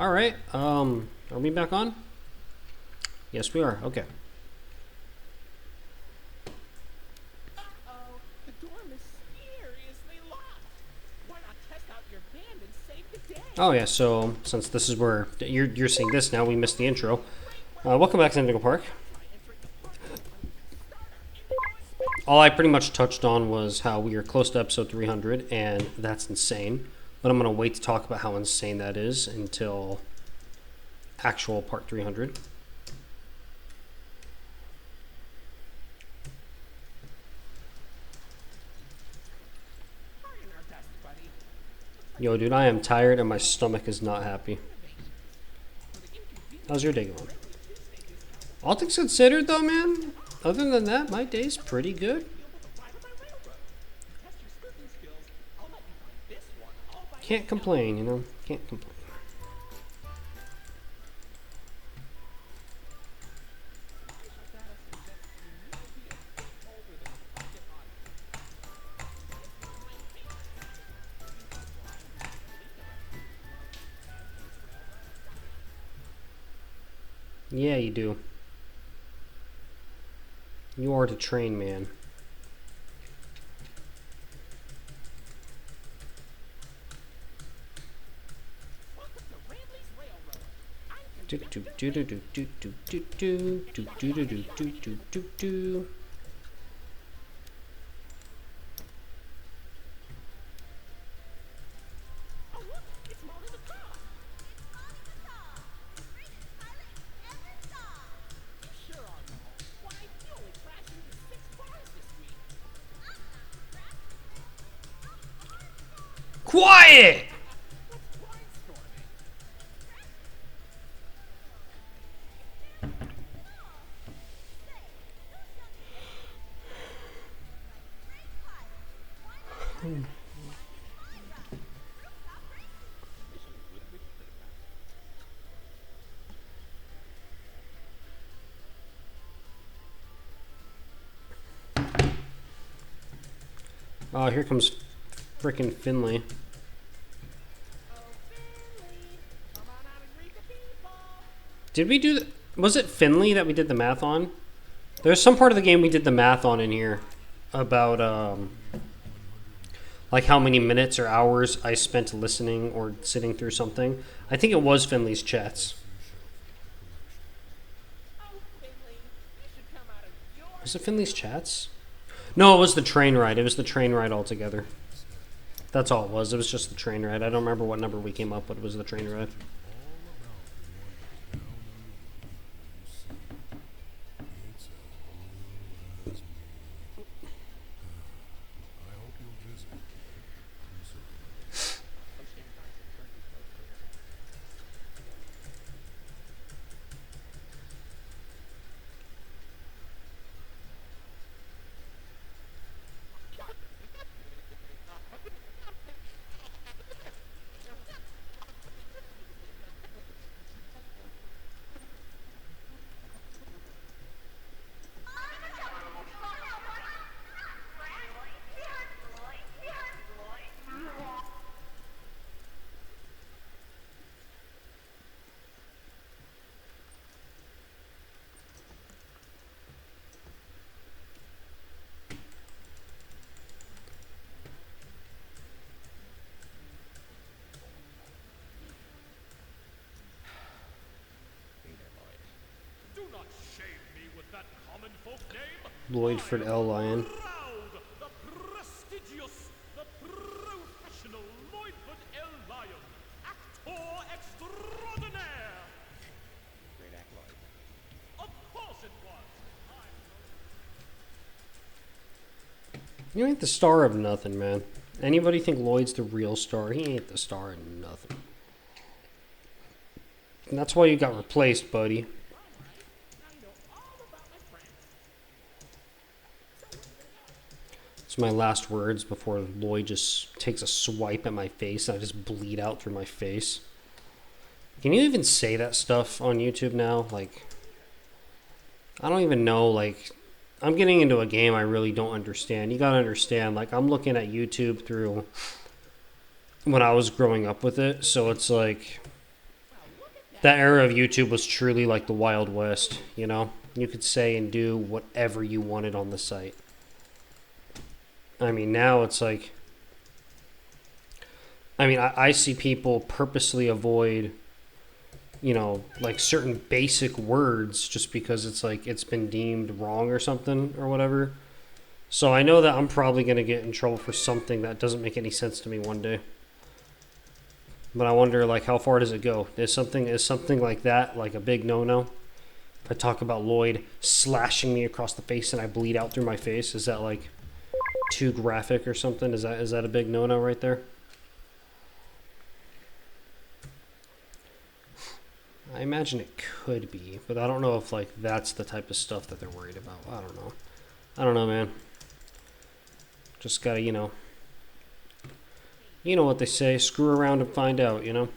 Alright, are we back on? Yes, we are. Okay. Uh-oh, the dorm is seriously locked. Why not test out your band and save the day? Oh yeah, so since this is where you're seeing this now, we missed the intro. Welcome back to Indigo Park. All I pretty much touched on was how we are close to episode 300, and that's insane. But I'm going to wait to talk about how insane that is until actual part 300. Yo, dude, I am tired and my stomach is not happy. How's your day going? All things considered, though, man, other than that, my day's pretty good. Can't complain, you know? Can't complain. Yeah, you do. You are the train man. Do do do do do do do do do do do do do do do do. Quiet! Oh, here comes frickin' Finley. Did we do was it Finley that we did the math on? There's some part of the game we did the math on in here about like how many minutes or hours I spent listening or sitting through something. I think it was Finley's chats. Was it Finley's chats? No, it was the train ride. It was the train ride altogether. That's all it was. It was just the train ride. I don't remember what number we came up with. It was the train ride. Lloydford L. Lyon. The prestigious, the professional Lloydford L. Lyon, actor extraordinaire. Great act, Lloyd. Of course it was. You ain't the star of nothing, man. Anybody think Lloyd's the real star? He ain't the star of nothing. And that's why you got replaced, buddy. It's my last words before Lloyd just takes a swipe at my face and I just bleed out through my face. Can you even say that stuff on YouTube now? Like, I don't even know, like, I'm getting into a game I really don't understand. You gotta understand, like, I'm looking at YouTube through when I was growing up with it, so it's like, That era of YouTube was truly like the Wild West, you know? You could say and do whatever you wanted on the site. I mean, now it's like... I mean, I see people purposely avoid, you know, like certain basic words just because it's like it's been deemed wrong or something or whatever. So I know that I'm probably going to get in trouble for something that doesn't make any sense to me one day. But I wonder, like, how far does it go? Is something like that like a big no-no? If I talk about Lloyd slashing me across the face and I bleed out through my face, is that like too graphic or something? Is that a big no-no right there? I imagine it could be, but I don't know if like that's the type of stuff that they're worried about. I don't know. I don't know, man. Just gotta, you know what they say, screw around and find out, you know?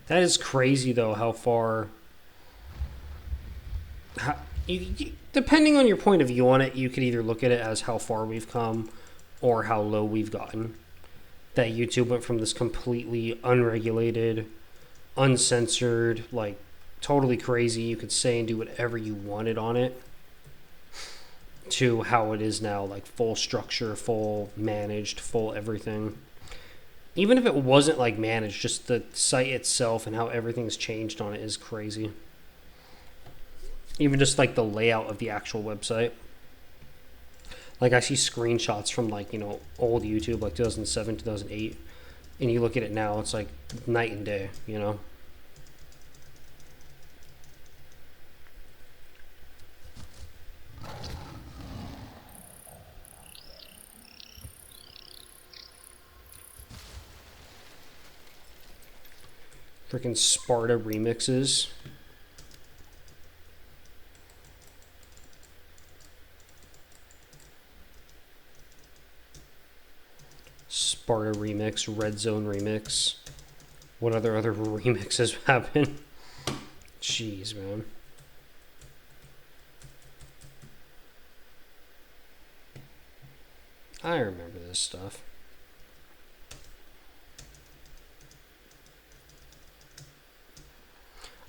That is crazy, though, how far... depending on your point of view on it, you could either look at it as how far we've come or how low we've gotten. That YouTube went from this completely unregulated, uncensored, like, totally crazy, you could say and do whatever you wanted on it, to how it is now, like, full structure, full managed, full everything. Even if it wasn't like managed, just the site itself and how everything's changed on it is crazy. Even just like the layout of the actual website. Like I see screenshots from like, you know, old YouTube, like 2007, 2008. And you look at it now, it's like night and day, you know. Freaking Sparta remixes. Sparta remix, Red Zone remix. What other remixes happen? Jeez, man. I remember this stuff.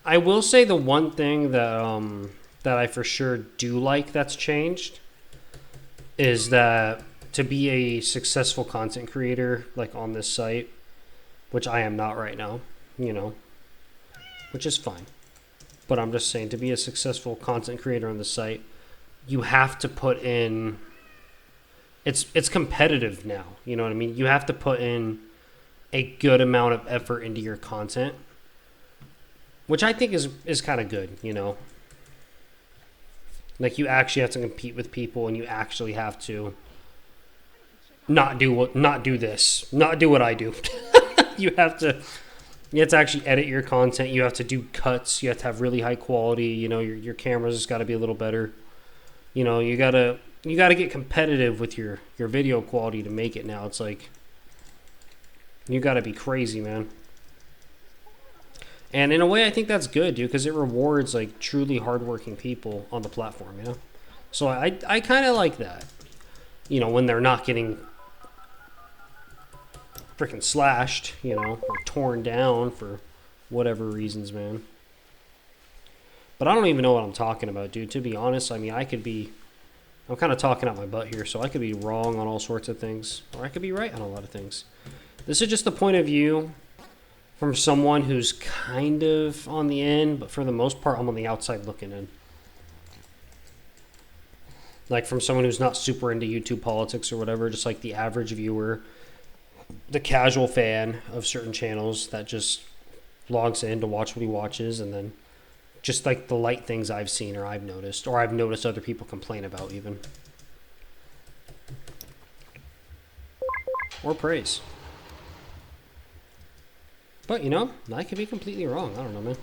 I will say the one thing that that I for sure do like that's changed is that to be a successful content creator like on this site, which I am not right now, you know, which is fine. But I'm just saying, to be a successful content creator on the site, you have to put in... It's competitive now, you know what I mean? You have to put in a good amount of effort into your content, which I think is kind of good, you know? Like, you actually have to compete with people, and you actually have to not do what I do. You have to actually edit your content. You have to do cuts. You have to have really high quality. You know, your camera's just got to be a little better. You know, you gotta get competitive with your video quality to make it now. It's like, you gotta be crazy, man. And in a way, I think that's good, dude, because it rewards like truly hardworking people on the platform, you know? So I kind of like that. You know, when they're not getting freaking slashed, you know, or torn down for whatever reasons, man. But I don't even know what I'm talking about, dude. To be honest, I mean, I'm kind of talking out my butt here, so I could be wrong on all sorts of things, or I could be right on a lot of things. This is just the point of view from someone who's kind of on the end, but for the most part, I'm on the outside looking in. Like, from someone who's not super into YouTube politics or whatever, just like the average viewer, the casual fan of certain channels that just logs in to watch what he watches, and then just like the light things I've seen or I've noticed other people complain about even. Or praise. But, you know, I could be completely wrong. I don't know, man.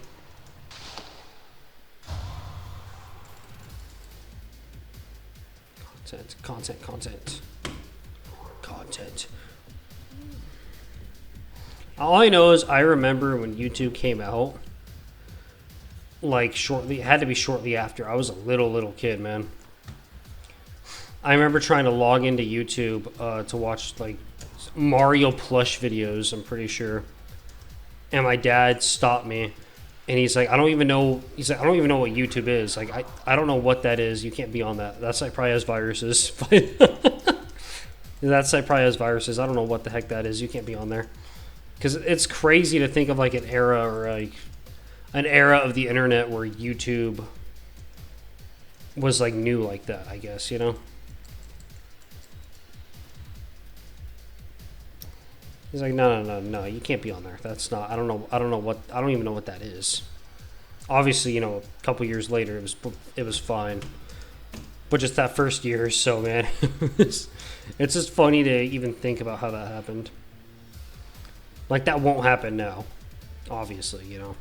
Content. All I know is I remember when YouTube came out, like shortly, it had to be shortly after. I was a little kid, man. I remember trying to log into YouTube to watch like Mario plush videos, I'm pretty sure. And my dad stopped me and he's like, I don't even know. He's like, I don't even know what YouTube is. Like, I don't know what that is. You can't be on that. That site probably has viruses. That site probably has viruses. I don't know what the heck that is. You can't be on there. Because it's crazy to think of like an era or like an era of the internet where YouTube was like new like that, I guess, you know? He's like, no, you can't be on there. That's not, I don't know what, I don't even know what that is. Obviously, you know, a couple years later, it was fine. But just that first year or so, man, it's just funny to even think about how that happened. Like, that won't happen now, obviously, you know.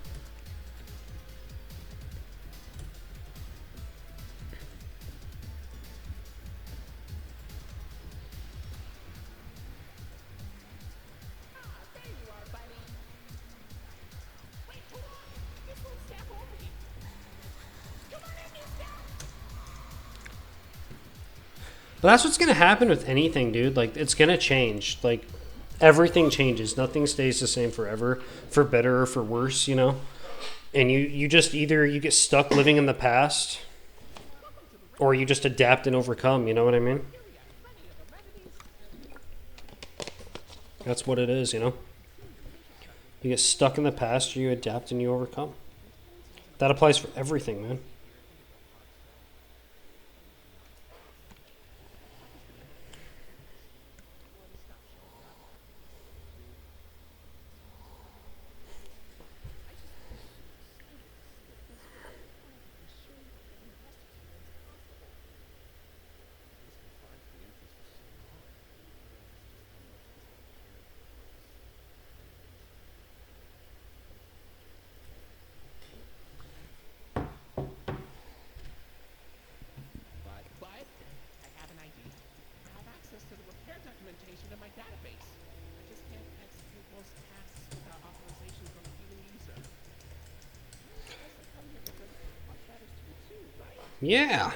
There you are, buddy. Wait, hold on. This won't snap over you. Come on in, mister. But that's what's gonna happen with anything, dude. Like, it's gonna change. Like, everything changes. Nothing stays the same forever, for better or for worse, you know. And you just either you get stuck living in the past, or you just adapt and overcome. You know what I mean? That's what it is, you know. You get stuck in the past, or you adapt and you overcome. That applies for everything, man. But I have an idea. I have access to the repair documentation in my database. I just can't execute most tasks without authorization from a human user. I guess I come here because what matters to you too, right? Yeah.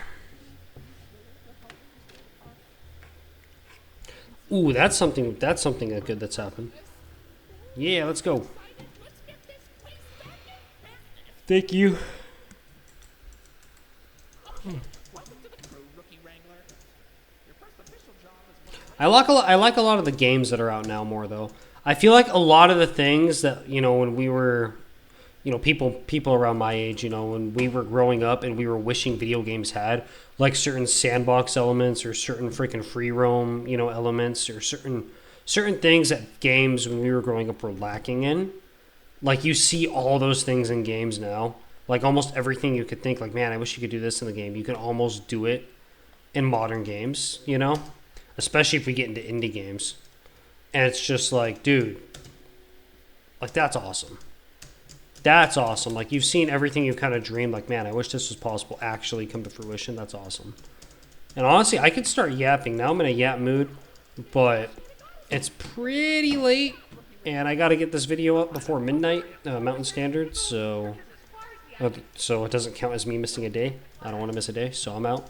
Ooh, that's something good that's happened. Yeah, let's go. Let's get this place back in business. Thank you. Welcome to the crew, Rookie Wrangler. Your first official job is one of I like a lot of the games that are out now more though. I feel like a lot of the things that, you know, when we were, you know, people around my age, you know, when we were growing up and we were wishing video games had, like certain sandbox elements or certain freaking free roam, you know, elements or certain things that games when we were growing up were lacking in. Like, you see all those things in games now. Like, almost everything you could think, like, man, I wish you could do this in the game. You can almost do it in modern games, you know? Especially if we get into indie games. And it's just like, dude, like, that's awesome. That's awesome. Like, you've seen everything you've kind of dreamed. Like, man, I wish this was possible actually come to fruition. That's awesome. And honestly, I could start yapping. Now I'm in a yap mood, but it's pretty late. And I got to get this video up before midnight, Mountain Standard. So it doesn't count as me missing a day. I don't want to miss a day, so I'm out.